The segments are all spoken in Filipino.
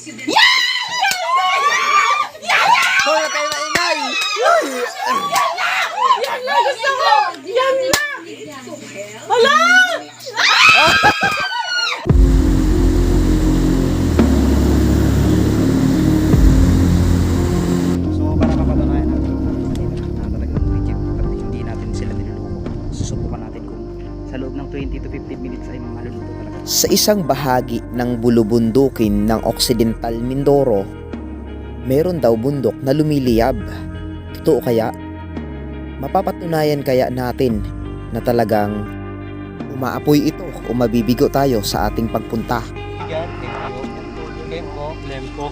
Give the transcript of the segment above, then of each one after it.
Hoy, kayo maingay! Yan na! Gusto ko! Yan na! Hala! So para mapatunayan natin na talagang legit at hindi natin sila niluluto, susubukan natin kung sa loob ng 20 to 15 minutes ay maluluto talaga. Sa isang bahagi ng bulubundukin ng Occidental Mindoro, meron daw bundok na lumiliyab. Totoo kaya? Mapapatunayan kaya natin na talagang umaapoy ito o mabibigo tayo sa ating pagpunta? Lempo.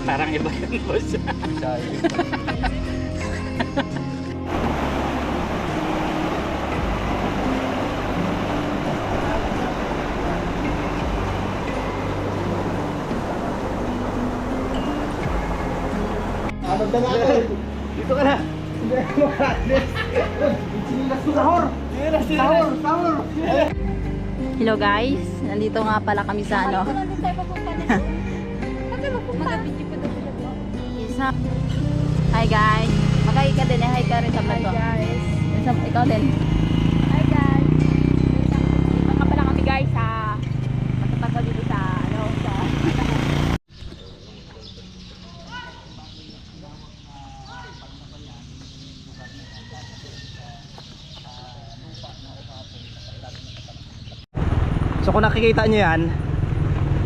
Parang iba yan, boss. Dito ka na. Sahur. Hello guys, nandito nga pala kami sa ano. Hi guys, mag-hi ka din, hi ka rin sa vlog ko. Ikaw din. Hi guys. Dito nga pala kami guys sa matatagal dito sa ano sa So kung nakikita nyo yan,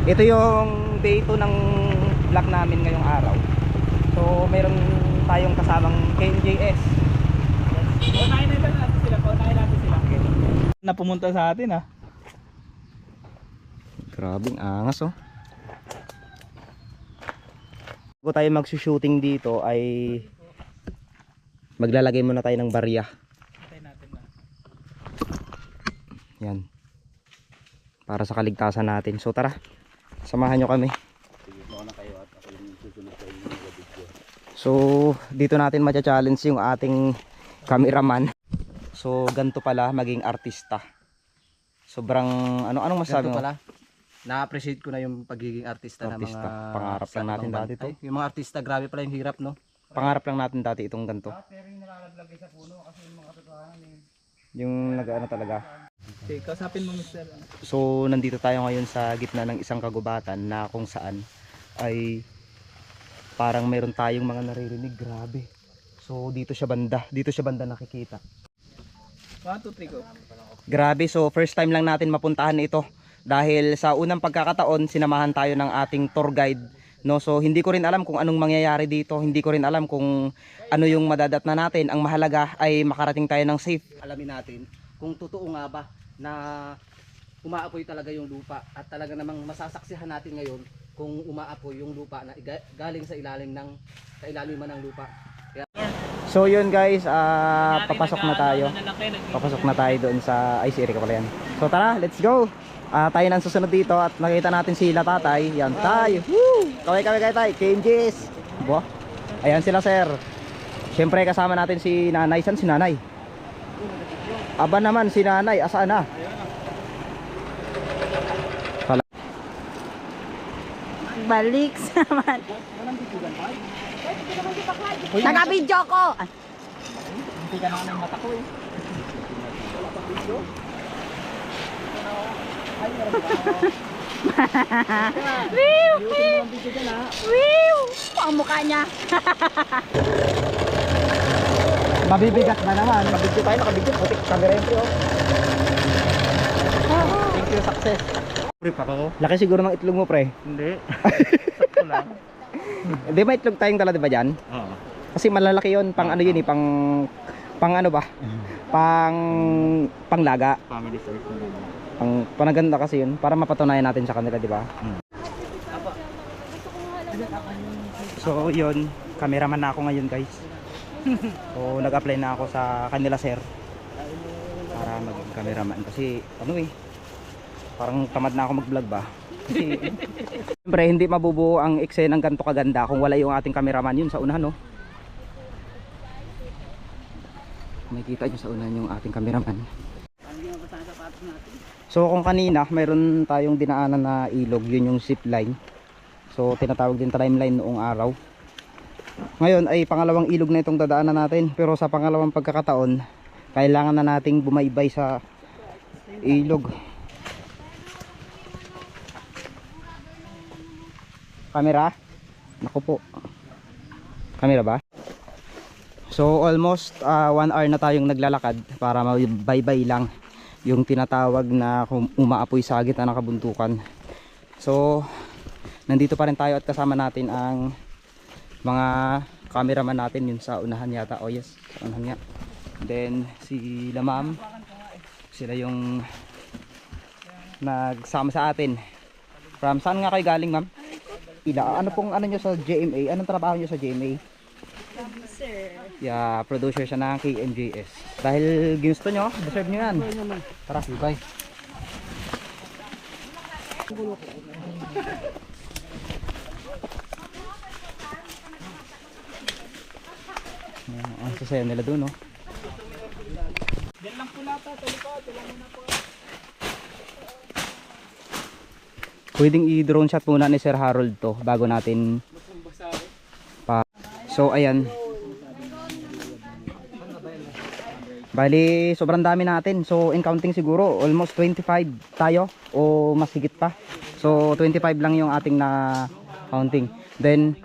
ito yung day 2 ng vlog namin ngayong araw. So meron tayong kasamang KNJS. Paunahin natin sila. Na pumunta sa atin Grabing angas Bago tayo magsushooting dito ay maglalagay muna tayo ng barya. Yan. Para sa kaligtasan natin. So tara, samahan nyo kami. So dito natin matcha-challenge yung ating cameraman. So ganito pala maging artista. Sobrang anong masasabi mo? Pala, na-appreciate ko na yung pagiging artista, ng mga pangarap lang natin dati to. Yung mga artista, grabe pala yung hirap, no? Pangarap lang natin dati itong ganito. Yung nag-ano talaga. Okay, kausapin mo, Mr. So nandito tayo ngayon sa gitna ng isang kagubatan na kung saan ay parang meron tayong mga naririnig. Grabe. So dito siya banda nakikita. 1, 2, 3, go. Grabe, so first time lang natin mapuntahan ito dahil sa unang pagkakataon sinamahan tayo ng ating tour guide, no? So hindi ko rin alam kung anong mangyayari dito, hindi ko rin alam kung ano yung madadat na natin. Ang mahalaga ay makarating tayo ng safe. Alamin natin kung totoo nga ba na umaapoy talaga yung lupa at talaga namang masasaksihan natin ngayon kung umaapoy yung lupa na galing sa ilalim ng lupa. So yun guys, papasok na tayo doon sa IC area pala yan. So tara, let's go. Tayo nang susunod dito at nakita natin sila tatay. Yan tayo. Woo! Kaway tay, KNJS. Bo. Ayan sila sir. Siyempre kasama natin si nanay. San si nanay? Aba naman si nanay, asaan na? balik naman. Naka-video ko. Hindi ka naman mata ko Wiw! Wiw! Ang mukha niya. Mabibigat na naman. Nakabidyo tayo, nakabidyo. Putik, camera entry Thank you, success. Laki siguro ng itlog mo, pre. Hindi. Sakto lang. Hindi, may itlog tayong dala, di ba dyan? Oo. Kasi malalaki yun, pang ano yun eh, pang ano ba? Panglaga. Family size na. Panaganda kasi yun, para mapatunayan natin sa kanila, di ba? So yun, cameraman na ako ngayon guys. So nag-apply na ako sa kanila sir para maging cameraman kasi ano eh, parang tamad na ako mag-vlog ba. Kasi siyempre hindi mabubuo ang eksenang ganito kaganda kung wala yung ating cameraman. Yun sa unahan, no? Makikita nyo sa unahan yung ating cameraman. Ano yung sapatos natin? So kung kanina mayroon tayong dinaanan na ilog, yun yung zip line. So tinatawag din timeline noong araw. Ngayon ay pangalawang ilog na itong dadaanan natin, pero sa pangalawang pagkakataon kailangan na nating bumaybay sa ilog. Camera? Naku po. Camera ba? So almost 1 hour na tayong naglalakad para mabaybay lang yung tinatawag na umaapoy sa gitna ng kabundukan. So nandito pa rin tayo at kasama natin ang mga cameraman natin, yun sa unahan yata. Oh yes, sa unahan nga. Then si Lamam, sila yung nagsama sa atin. From saan nga kayo galing, ma'am? Ano pong ano nyo sa JMA? Anong trabaho nyo sa JMA? Producer. Yeah, producer siya ng KMJS. Dahil ginusto nyo, deserve nyo yan. Tara, bye. Ang sasaya nila doon, no? Pwedeng i-drone shot muna ni Sir Harold to bago natin pa. So ayan. Bali, sobrang dami natin. So in counting siguro almost 25 tayo o mas higit pa. So 25 lang yung ating na counting. Then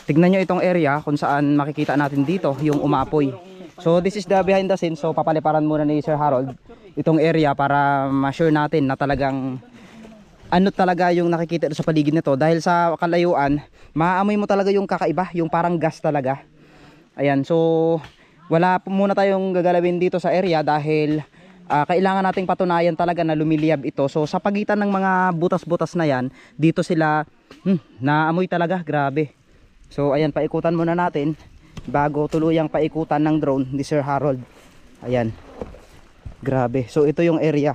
tignan nyo itong area kung saan makikita natin dito yung umaapoy. So this is the behind the scenes. So papaliparan muna ni Sir Harold itong area para ma-sure natin na talagang ano talaga yung nakikita sa paligid nito. Dahil sa kalayuan, maaamoy mo talaga yung kakaiba, yung parang gas talaga. Ayan, so wala po muna tayong gagalawin dito sa area dahil kailangan nating patunayan talaga na lumiliyab ito. So sa pagitan ng mga butas-butas na yan, dito sila naamoy talaga, grabe. So ayan, paikutan muna natin bago tuluyang paikutan ng drone ni Sir Harold. Ayan, grabe. So ito yung area.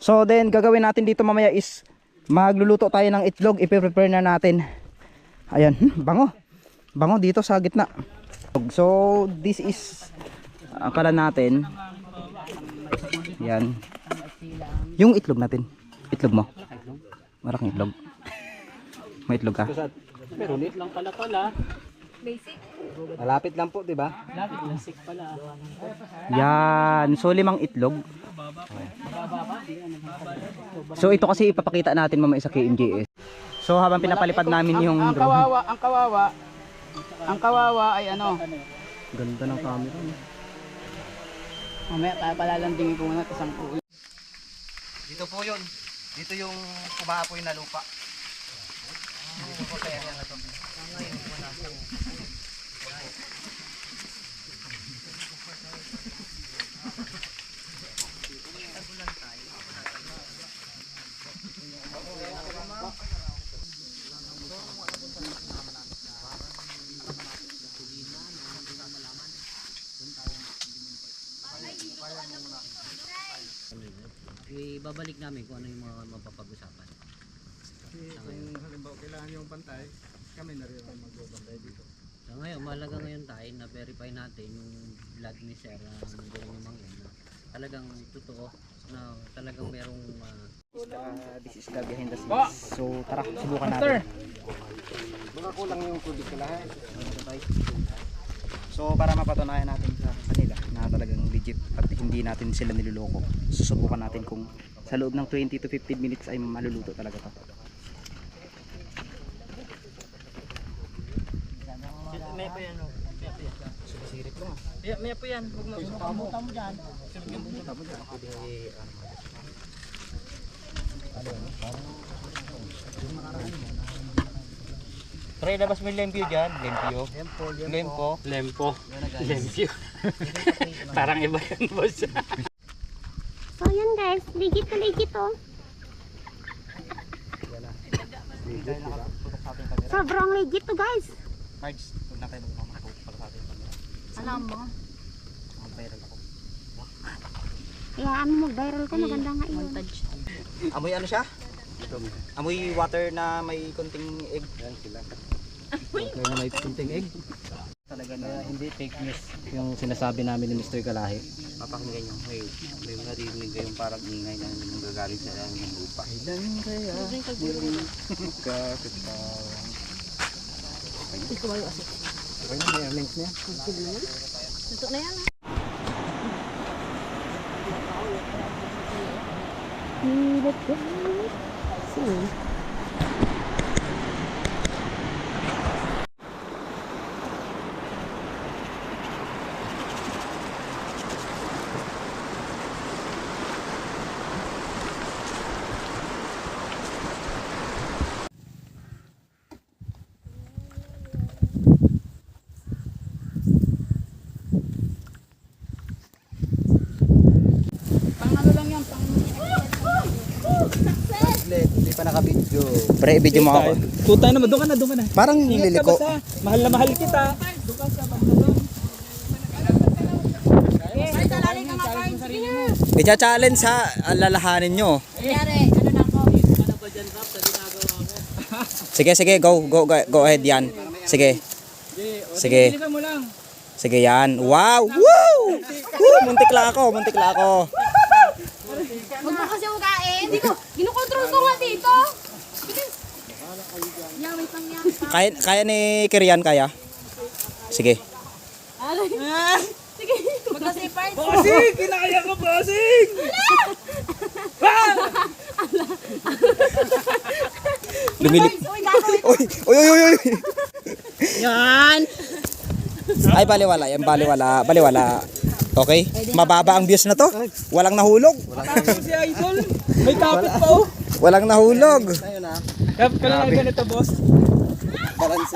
So then gagawin natin dito mamaya is magluluto tayo ng itlog, ipe-prepare na natin. Ayan, bango. Bango dito sa gitna. So this is ang kalan natin. Yan. Yung itlog natin. Itlog mo. Maraming itlog. May itlog ka? Pero lit lang pala. Basic. Malapit lang po, di ba? Basic pala. Yan. So 5 itlog. So ito kasi ipapakita natin mamaya sa KMJS. So habang pinapalipad namin yung drone. Ang kawawa ay ano? Ganda ng camera. Mamaya palalandingin ko muna isang po. Dito po yun. Dito yung kumaapoy na lupa. Dito po sa area na to. Babalik namin kung ano yung mga mapapag-usapan. Halimbawa kailangan yung pantay, kami na rin ang magbabantay dito. So ngayon, mahalaga ngayon tayo na verify natin yung vlog ni Sir Mindoro naman yun na talagang totoo na talagang merong This is the behind the scenes. So tara, subukan natin. Baka kulang yung tubig ko lahat. So para mapatunayan natin sa kanila na talagang legit at hindi natin sila niloloko, susubukan natin kung sa loob ng 20 to 15 minutes ay maluluto talaga to. May pa yan. Sirit lang. May pa yan. Huwag mo dyan. Pre, labas mo yung lempyo dyan. Lempo. Parang iba yan, boss. So yun guys, legit na legit oh. Sobrang legit to guys. Marge, huwag na tayo magmamakot para sa atin. Alam mo. Mag-viral ako. Kaya ano mag-viral ka, maganda nga yun. Montage. Amoy ano siya? Amoy water na may konting egg. Yan sila. Kaya may kunting egg. Talaga na hindi fake news yung sinasabi namin ni Mr. Galahe. mapakinggan nyo. May narinig kayong parang ingay na nanggagaling sa ilalim ng lupa. Kailan kaya magkakatawang? Okay na, may links niya. Ito na yan. Hindi pa nakabidyo. Pre, video mo ako. Tutay naman, doon ka na. Parang liliko. Mahal na mahal kita. I-challenge ha, alalahanin nyo. Nangyari, ano na ako? Sige, go ahead yan. Sige. Sige. Sige yan. Wow! Woo! Woo! Muntik lang ako. Huwag mo kasi ugain. Hindi ko, ginukontrol ko nga dito. Yan, wait lang yan. Kaya ni Kirian, kaya? Sige. Sige, magkasipart. Bossing! Kinaya ko, bossing! Lumilip. Uy. Yan! Ay, baliwala. Yan, baliwala. Okay? Mababa ang views na to. Walang nahulog. Si Idol, may kapit pa oh. Walang nahulog. Kaya lang ganito, boss. Balance.